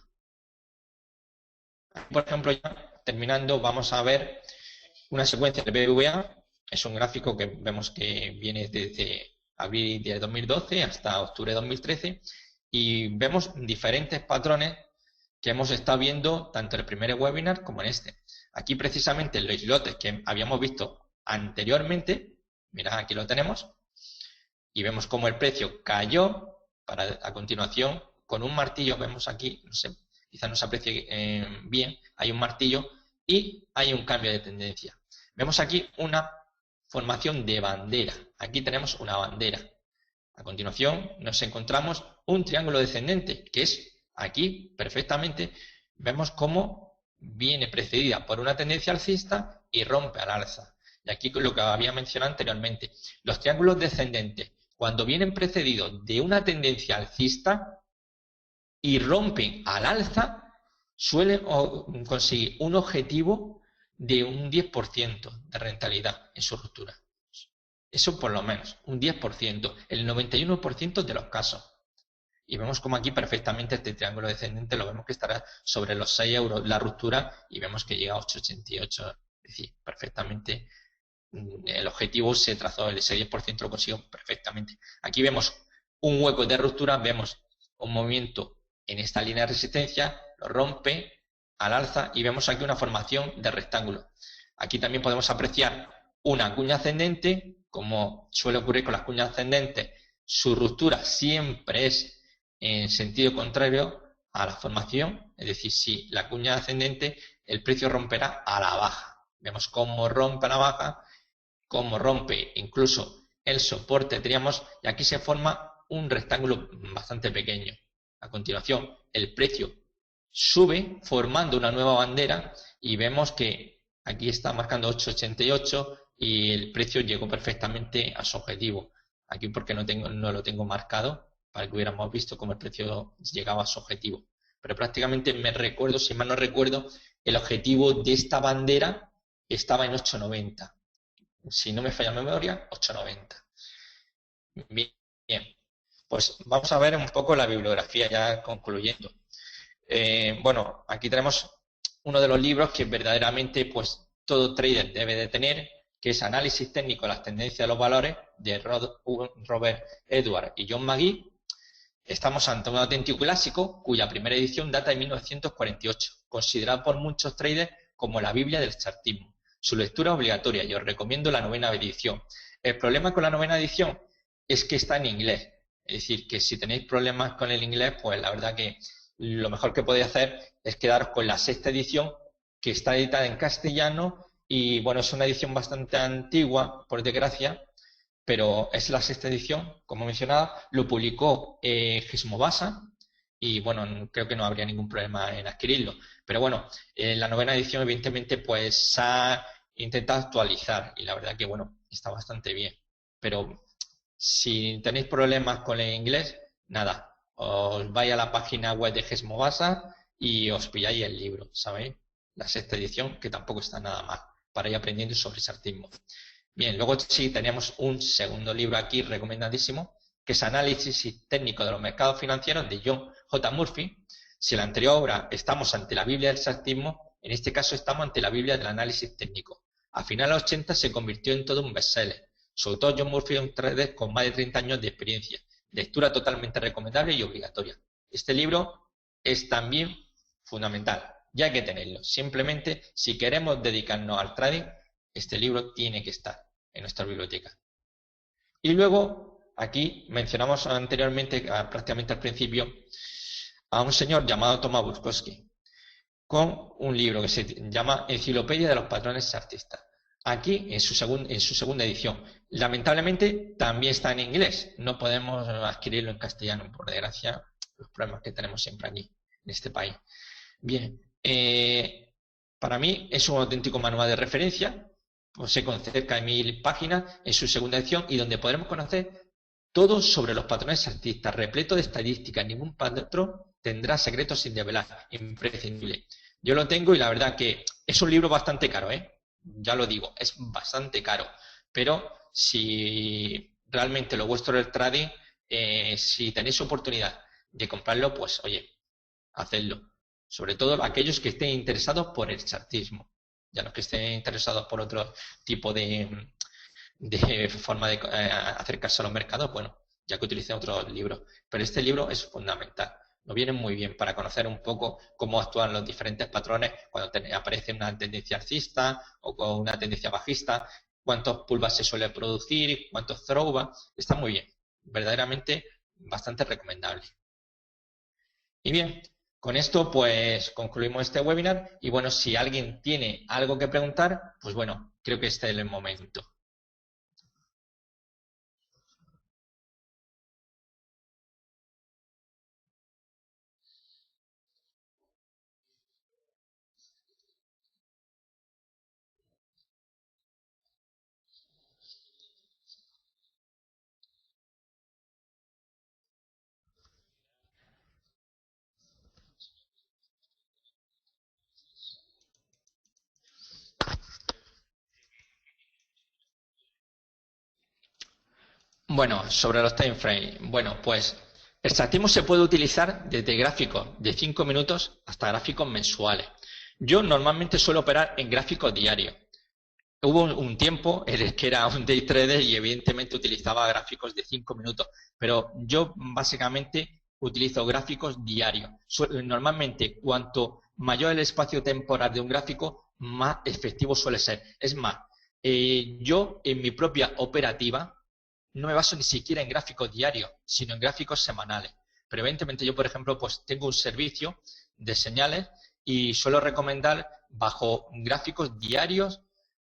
Por ejemplo, ya terminando, vamos a ver una secuencia de BVA. Es un gráfico que vemos que viene desde abril de 2012 hasta octubre de 2013 y vemos diferentes patrones que hemos estado viendo tanto en el primer webinar como en este. Aquí precisamente los islotes que habíamos visto anteriormente, mirad, aquí lo tenemos, y vemos cómo el precio cayó para a continuación con un martillo, vemos aquí, no sé, quizás no se aprecie bien, hay un martillo y hay un cambio de tendencia. Vemos aquí una formación de bandera, aquí tenemos una bandera. A continuación nos encontramos un triángulo descendente, que es aquí perfectamente, vemos cómo viene precedida por una tendencia alcista y rompe al alza. Y aquí lo que había mencionado anteriormente, los triángulos descendentes, cuando vienen precedidos de una tendencia alcista y rompen al alza, suelen conseguir un objetivo de un 10% de rentabilidad en su ruptura. Eso por lo menos, un 10%, el 91% de los casos. Y vemos como aquí perfectamente este triángulo descendente lo vemos que estará sobre los 6 euros la ruptura y vemos que llega a 8,88. Es decir, perfectamente el objetivo se trazó, el 6% lo consiguió perfectamente. Aquí vemos un hueco de ruptura, vemos un movimiento en esta línea de resistencia, lo rompe al alza y vemos aquí una formación de rectángulo. Aquí también podemos apreciar una cuña ascendente, como suele ocurrir con las cuñas ascendentes, su ruptura siempre es en sentido contrario a la formación, es decir, si la cuña ascendente, el precio romperá a la baja. Vemos cómo rompe a la baja, cómo rompe incluso el soporte, diríamos, y aquí se forma un rectángulo bastante pequeño. A continuación, el precio sube formando una nueva bandera y vemos que aquí está marcando 8,88 y el precio llegó perfectamente a su objetivo. Aquí porque no lo tengo marcado, para que hubiéramos visto cómo el precio llegaba a su objetivo. Pero prácticamente me recuerdo, si mal no recuerdo, el objetivo de esta bandera estaba en 8,90. Si no me falla la memoria, 8,90. Bien, pues vamos a ver un poco la bibliografía ya concluyendo. Bueno, aquí tenemos uno de los libros que verdaderamente pues todo trader debe de tener, que es Análisis técnico de las tendencias de los valores, de Robert Edwards y John McGee. Estamos ante un auténtico clásico cuya primera edición data de 1948, considerado por muchos traders como la Biblia del chartismo. Su lectura es obligatoria y os recomiendo la 9ª edición. El problema con la 9ª edición es que está en inglés. Es decir, que si tenéis problemas con el inglés, pues la verdad que lo mejor que podéis hacer es quedaros con la sexta edición, que está editada en castellano y bueno, es una edición bastante antigua, por desgracia, pero es la sexta edición, como mencionaba, lo publicó Gesmovasa y bueno, creo que no habría ningún problema en adquirirlo. Pero bueno, la novena edición evidentemente pues se ha intentado actualizar y la verdad que bueno, está bastante bien. Pero si tenéis problemas con el inglés, nada, os vais a la página web de Gesmovasa y os pilláis el libro, ¿sabéis? La sexta edición, que tampoco está nada mal, para ir aprendiendo sobre sartismo. Bien, luego sí teníamos un segundo libro aquí recomendadísimo, que es Análisis técnico de los mercados financieros de John J. Murphy. Si en la anterior obra estamos ante la Biblia del sartismo, en este caso estamos ante la Biblia del análisis técnico. A finales de los 80 se convirtió en todo un bestseller. Su autor John Murphy es un trader con más de 30 años de experiencia. Lectura totalmente recomendable y obligatoria. Este libro es también fundamental, ya hay que tenerlo. Simplemente, si queremos dedicarnos al trading, este libro tiene que estar en nuestra biblioteca. Y luego, aquí mencionamos anteriormente, prácticamente al principio, a un señor llamado Thomas Burkowski, con un libro que se llama Enciclopedia de los patrones chartistas. Aquí, en su segunda edición. Lamentablemente, también está en inglés. No podemos adquirirlo en castellano, por desgracia, los problemas que tenemos siempre aquí, en este país. Bien, para mí es un auténtico manual de referencia. Posee con cerca de 1000 páginas en su segunda edición y donde podremos conocer todo sobre los patrones chartistas, repleto de estadísticas. Ningún patrón tendrá secretos sin develar, imprescindible. Yo lo tengo y la verdad que es un libro bastante caro, ya lo digo, es bastante caro, pero si realmente lo vuestro es el trading, si tenéis oportunidad de comprarlo, pues oye, hacedlo. Sobre todo aquellos que estén interesados por el chartismo. Ya los que estén interesados por otro tipo de forma de acercarse a los mercados, bueno, ya que utilicen otros libros. Pero este libro es fundamental. Nos viene muy bien para conocer un poco cómo actúan los diferentes patrones cuando aparece una tendencia alcista o con una tendencia bajista, cuántos pullbacks se suele producir, cuántos throwbacks. Está muy bien. Verdaderamente bastante recomendable. Y bien, con esto pues concluimos este webinar y bueno, si alguien tiene algo que preguntar, pues bueno, creo que este es el momento. Bueno, sobre los time frames. Bueno, pues el chartismo se puede utilizar desde gráficos de 5 minutos hasta gráficos mensuales. Yo normalmente suelo operar en gráficos diarios. Hubo un tiempo en el que era un day trader y evidentemente utilizaba gráficos de 5 minutos, pero yo básicamente utilizo gráficos diarios. Normalmente, cuanto mayor el espacio temporal de un gráfico, más efectivo suele ser. Es más, yo en mi propia operativa no me baso ni siquiera en gráficos diarios, sino en gráficos semanales. Pero evidentemente yo, por ejemplo, pues tengo un servicio de señales y suelo recomendar bajo gráficos diarios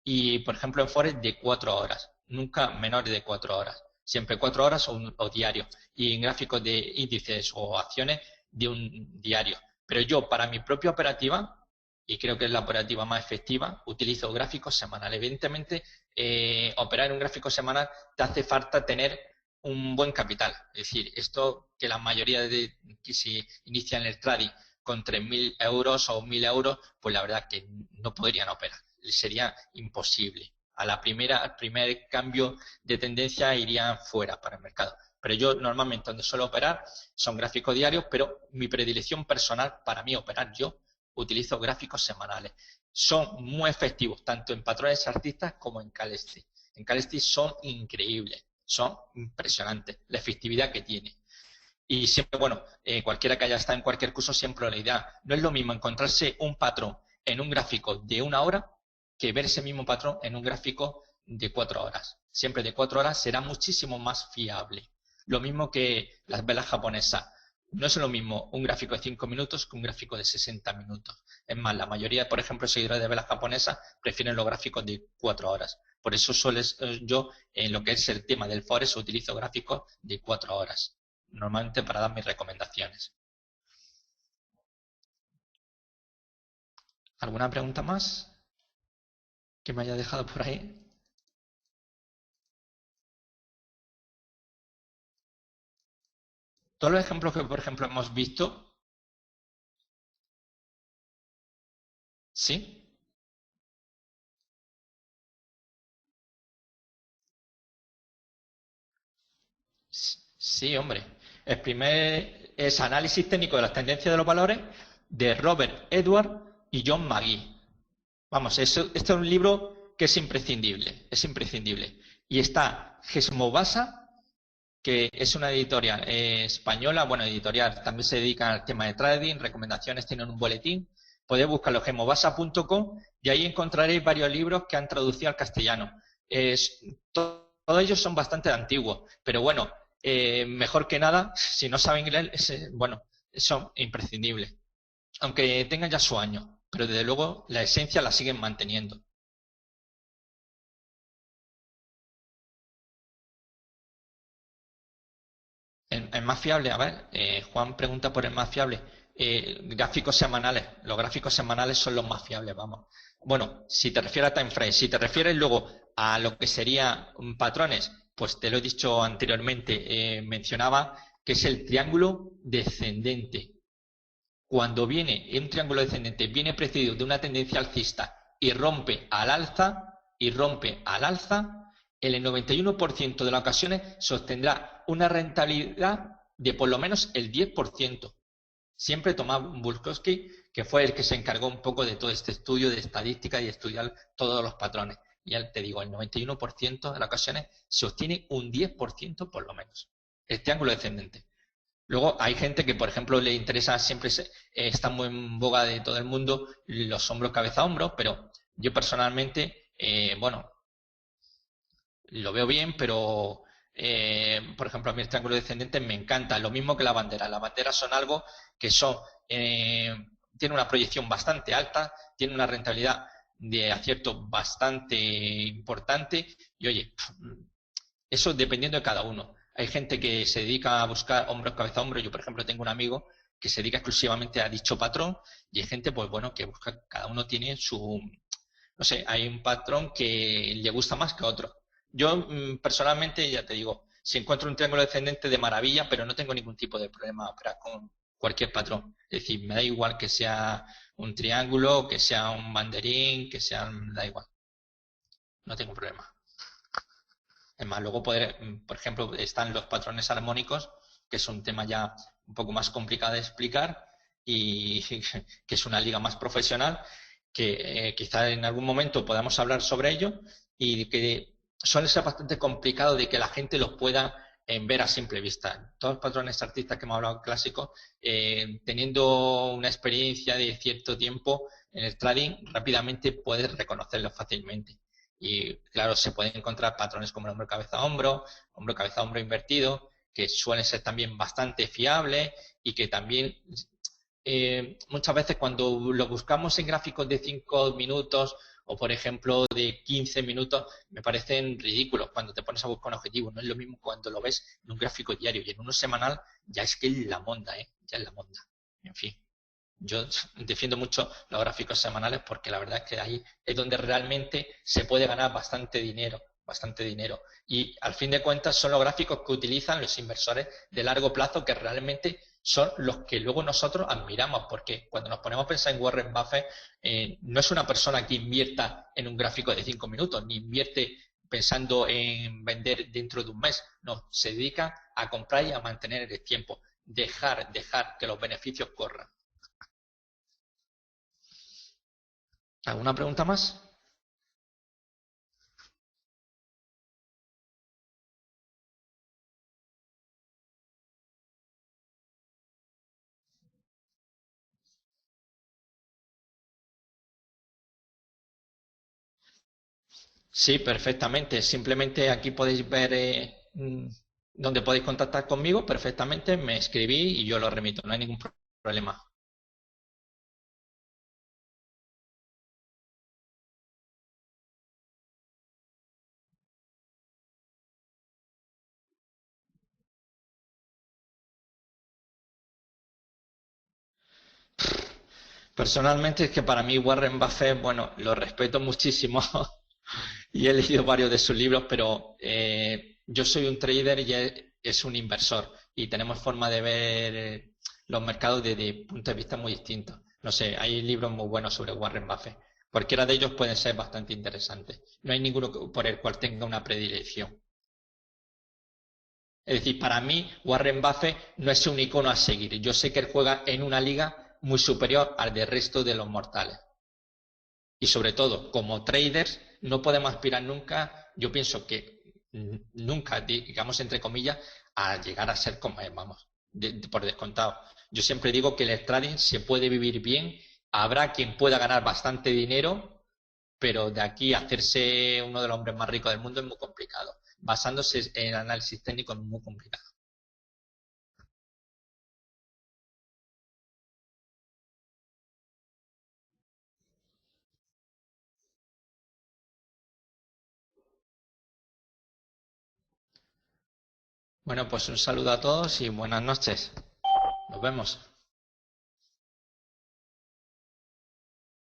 y, por ejemplo, en Forex de 4 horas, nunca menores de 4 horas, siempre 4 horas o diario, y en gráficos de índices o acciones de un diario. Pero yo, para mi propia operativa, y creo que es la operativa más efectiva, utilizo gráficos semanales. Evidentemente, operar en un gráfico semanal te hace falta tener un buen capital. Es decir, esto que la mayoría de que se inicia en el trading con 3.000 euros o 1.000 euros, pues la verdad que no podrían operar. Sería imposible. Al primer cambio de tendencia irían fuera para el mercado. Pero yo normalmente donde suelo operar son gráficos diarios, pero mi predilección personal para mí operar yo utilizo gráficos semanales. Son muy efectivos tanto en patrones chartistas como en Candlestick. En Candlestick son increíbles, son impresionantes la efectividad que tiene. Y siempre, bueno, cualquiera que haya estado en cualquier curso, siempre la idea, no es lo mismo encontrarse un patrón en un gráfico de 1 hora que ver ese mismo patrón en un gráfico de 4 horas. siempre de 4 horas, será muchísimo más fiable. Lo mismo que las velas japonesas. No es lo mismo un gráfico de 5 minutos que un gráfico de 60 minutos. Es más, la mayoría, por ejemplo, seguidores de velas japonesas prefieren los gráficos de 4 horas. Por eso yo, en lo que es el tema del Forex, utilizo gráficos de 4 horas. Normalmente para dar mis recomendaciones. ¿Alguna pregunta más que me haya dejado por ahí? Todos los ejemplos que, por ejemplo, hemos visto, ¿sí? Sí, hombre. El primer es Análisis técnico de las tendencias de los valores de Robert Edward y John McGee. Vamos, este es un libro que es imprescindible, es imprescindible. Y está Gesmovasa, que es una editorial española, bueno, editorial, también se dedica al tema de trading, recomendaciones, tienen un boletín. Podéis buscarlo gemovasa.com y ahí encontraréis varios libros que han traducido al castellano. Todos ellos son bastante antiguos, pero bueno, mejor que nada, si no saben inglés, bueno, son imprescindibles. Aunque tengan ya su año, pero desde luego la esencia la siguen manteniendo. El más fiable, a ver, Juan pregunta por el más fiable. Gráficos semanales. Los gráficos semanales son los más fiables, vamos. Bueno, si te refieres a time frame, si te refieres luego a lo que serían patrones, pues te lo he dicho anteriormente, mencionaba que es el triángulo descendente. Cuando viene un triángulo descendente, viene precedido de una tendencia alcista y rompe al alza, en el 91% de las ocasiones sostendrá una rentabilidad de por lo menos el 10%. Siempre Tomás Bulkowski, que fue el que se encargó un poco de todo este estudio de estadística y estudiar todos los patrones. Y ya te digo, el 91% de las ocasiones se obtiene un 10% por lo menos. El triángulo descendente. Luego hay gente que, por ejemplo, le interesa, siempre está muy en boga de todo el mundo los hombros, cabeza, hombros, pero yo personalmente, bueno, lo veo bien, pero, por ejemplo, a mí el triángulo descendente me encanta, lo mismo que la bandera. Las banderas son algo que son, tiene una proyección bastante alta, tiene una rentabilidad de acierto bastante importante y, oye, eso dependiendo de cada uno. Hay gente que se dedica a buscar hombros, cabeza, hombro. Yo, por ejemplo, tengo un amigo que se dedica exclusivamente a dicho patrón y hay gente, pues bueno, que busca, cada uno tiene su, no sé, hay un patrón que le gusta más que otro. Yo personalmente, ya te digo, si encuentro un triángulo descendente de maravilla, pero no tengo ningún tipo de problema a operar con cualquier patrón. Es decir, me da igual que sea un triángulo, que sea un banderín, que sea, me da igual. No tengo problema. Es más, luego poder, por ejemplo, están los patrones armónicos, que es un tema ya un poco más complicado de explicar y que es una liga más profesional, que quizá en algún momento podamos hablar sobre ello y que suele ser bastante complicado de que la gente los pueda ver a simple vista. Todos los patrones artistas que hemos hablado clásicos, teniendo una experiencia de cierto tiempo en el trading, rápidamente puedes reconocerlos fácilmente. Y claro, se pueden encontrar patrones como el hombro, cabeza, hombro invertido, que suelen ser también bastante fiables y que también muchas veces cuando lo buscamos en gráficos de 5 minutos o por ejemplo de 15 minutos me parecen ridículos cuando te pones a buscar un objetivo. No es lo mismo cuando lo ves en un gráfico diario y en uno semanal ya es que es la monda, ya es la monda. En fin. Yo defiendo mucho los gráficos semanales porque la verdad es que ahí es donde realmente se puede ganar bastante dinero, bastante dinero. Y al fin de cuentas son los gráficos que utilizan los inversores de largo plazo que realmente son los que luego nosotros admiramos, porque cuando nos ponemos a pensar en Warren Buffett, no es una persona que invierta en un gráfico de 5 minutos, ni invierte pensando en vender dentro de un mes, no, se dedica a comprar y a mantener el tiempo, dejar que los beneficios corran. ¿Alguna pregunta más? Sí, perfectamente. Simplemente aquí podéis ver dónde podéis contactar conmigo perfectamente. Me escribí y yo lo remito. No hay ningún problema. Personalmente es que para mí Warren Buffett, bueno, lo respeto muchísimo y he leído varios de sus libros, pero yo soy un trader y él es un inversor y tenemos forma de ver los mercados desde puntos de vista muy distintos. No sé, hay libros muy buenos sobre Warren Buffett. Cualquiera de ellos puede ser bastante interesante. No hay ninguno por el cual tenga una predilección. Es decir, para mí Warren Buffett no es un icono a seguir. Yo sé que él juega en una liga muy superior al del resto de los mortales. Y sobre todo, como traders, no podemos aspirar nunca, yo pienso que nunca, digamos entre comillas, a llegar a ser como él, vamos, por descontado. Yo siempre digo que el trading se puede vivir bien, habrá quien pueda ganar bastante dinero, pero de aquí a hacerse uno de los hombres más ricos del mundo es muy complicado. Basándose en análisis técnico es muy complicado. Bueno, pues un saludo a todos y buenas noches. Nos vemos.